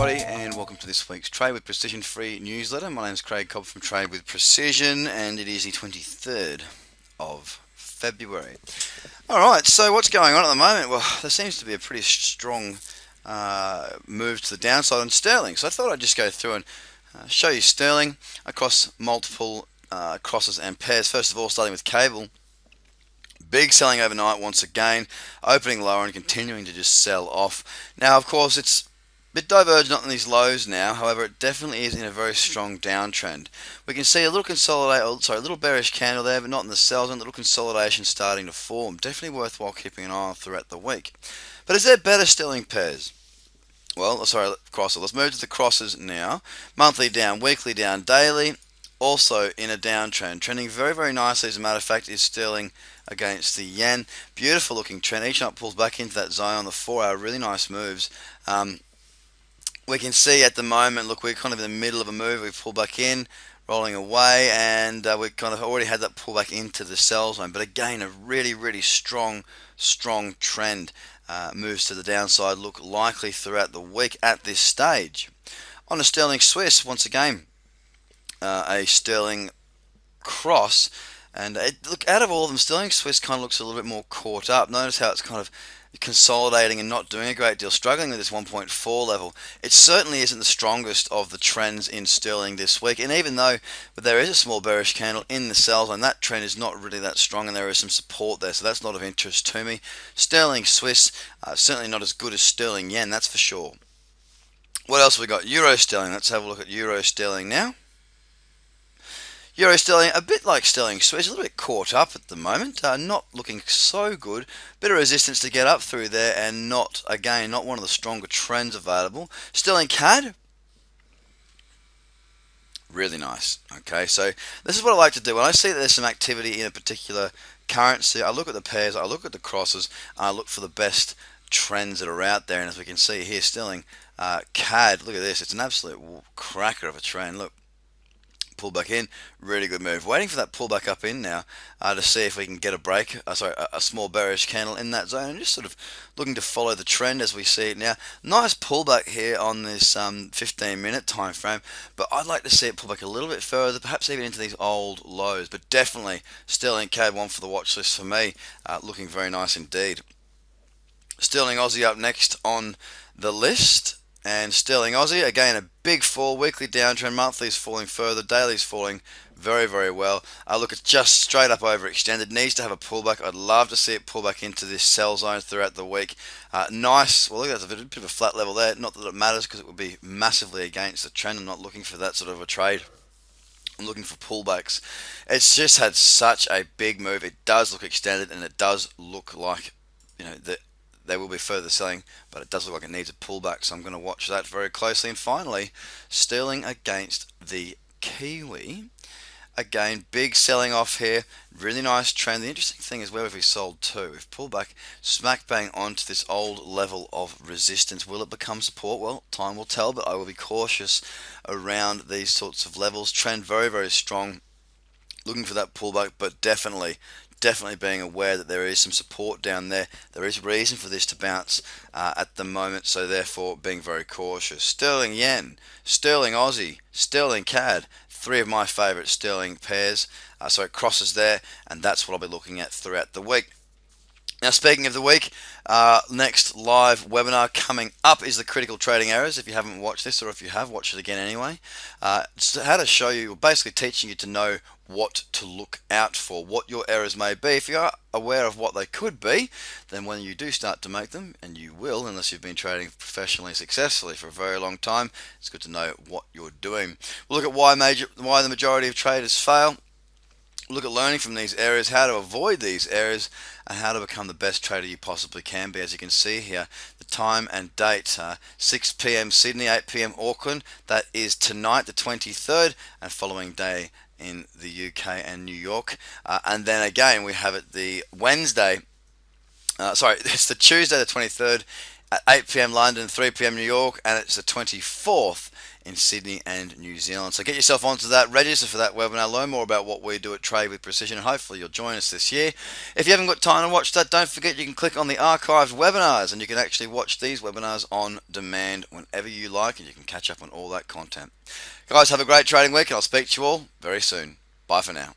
everybody, and welcome to this week's Trade with Precision free newsletter. My name is Craig Cobb from Trade with Precision, and it is the 23rd of February. Alright, so what's going on at the moment? Well, there seems to be a pretty strong move to the downside on sterling, so I thought I'd just go through and show you sterling across multiple crosses and pairs. First of all, starting with cable. Big selling overnight once again, opening lower and continuing to just sell off. Now, of course, it's a bit divergent on these lows now. However, it definitely is in a very strong downtrend. We can see a little a little bearish candle there, but not in the sells, and a little consolidation starting to form. Definitely worthwhile keeping an eye on throughout the week. But is there better sterling pairs? Well, sorry, crosses. Let's move to the crosses now. Monthly down, weekly down, daily. Also in a downtrend, trending very, very nicely. As a matter of fact, is sterling against the yen. Beautiful looking trend. Each night pulls back into that zone on the 4-hour. Really nice moves. We can see at the moment, look, we're kind of in the middle of a move. We've pulled back in, rolling away, and we kind of already had that pullback into the sell zone. But again, a really, really strong trend. Moves to the downside look likely throughout the week at this stage. On a sterling Swiss, once again, a sterling cross, and look, out of all of them, sterling Swiss kind of looks a little bit more caught up. Notice how it's kind of consolidating and not doing a great deal, struggling with this 1.4 level. It certainly isn't the strongest of the trends in sterling this week, and even though there is a small bearish candle in the sell zone, that trend is not really that strong, and there is some support there, so that's not of interest to me. Sterling Swiss, certainly not as good as sterling yen, that's for sure. What else have we got? Euro sterling. Let's have a look at euro sterling now. Euro sterling, a bit like sterling Swiss, a little bit caught up at the moment, not looking so good. Bit of resistance to get up through there, and not one of the stronger trends available. Sterling CAD, really nice. Okay, so this is what I like to do. When I see that there's some activity in a particular currency, I look at the pairs, I look at the crosses, and I look for the best trends that are out there. And as we can see here, sterling CAD, look at this, it's an absolute cracker of a trend. Look. Pull back in, really good move. Waiting for that pullback up in now to see if we can get a break. A small bearish candle in that zone, and just sort of looking to follow the trend as we see it now. Nice pullback here on this 15-minute time frame, but I'd like to see it pull back a little bit further, perhaps even into these old lows. But definitely sterling CAD, one for the watch list for me, looking very nice indeed. Sterling Aussie up next on the list. And sterling Aussie, again, a big fall, weekly downtrend, monthly is falling further, daily is falling very, very well. Look, it's just straight up overextended, needs to have a pullback. I'd love to see it pull back into this sell zone throughout the week. Nice, well, look, that's a bit of a flat level there. Not that it matters, because it would be massively against the trend. I'm not looking for that sort of a trade. I'm looking for pullbacks. It's just had such a big move. It does look extended, and it does look like, there will be further selling, but it does look like it needs a pullback, so I'm going to watch that very closely. And finally, sterling against the Kiwi. Again, big selling off here, really nice trend. The interesting thing is, where have we sold to? We've pulled back smack bang onto this old level of resistance. Will it become support? Well, time will tell, but I will be cautious around these sorts of levels. Trend very, very strong. Looking for that pullback, but definitely being aware that there is some support down there. There is reason for this to bounce at the moment, so therefore being very cautious. Sterling yen, sterling Aussie, sterling CAD, three of my favourite sterling pairs. So it crosses there, and that's what I'll be looking at throughout the week. Now, speaking of the week, next live webinar coming up is the critical trading errors. If you haven't watched this, or if you have, watch it again anyway. It's how to show you, basically teaching you to know what to look out for, what your errors may be. If you are aware of what they could be, then when you do start to make them, and you will, unless you've been trading professionally successfully for a very long time, it's good to know what you're doing. We'll look at why the majority of traders fail. Look at learning from these errors, how to avoid these errors, and how to become the best trader you possibly can be. As you can see here, the time and date, 6 p.m. Sydney, 8 p.m. Auckland. That is tonight, the 23rd, and following day in the UK and New York. And then again, we have it the Wednesday. It's the Tuesday, the 23rd, at 8 p.m. London, 3 p.m. New York, and it's the 24th in Sydney and New Zealand. So get yourself onto that, register for that webinar, learn more about what we do at Trade with Precision, and hopefully you'll join us this year. If you haven't got time to watch that, don't forget you can click on the archived webinars and you can actually watch these webinars on demand whenever you like, and you can catch up on all that content. Guys, have a great trading week, and I'll speak to you all very soon. Bye for now.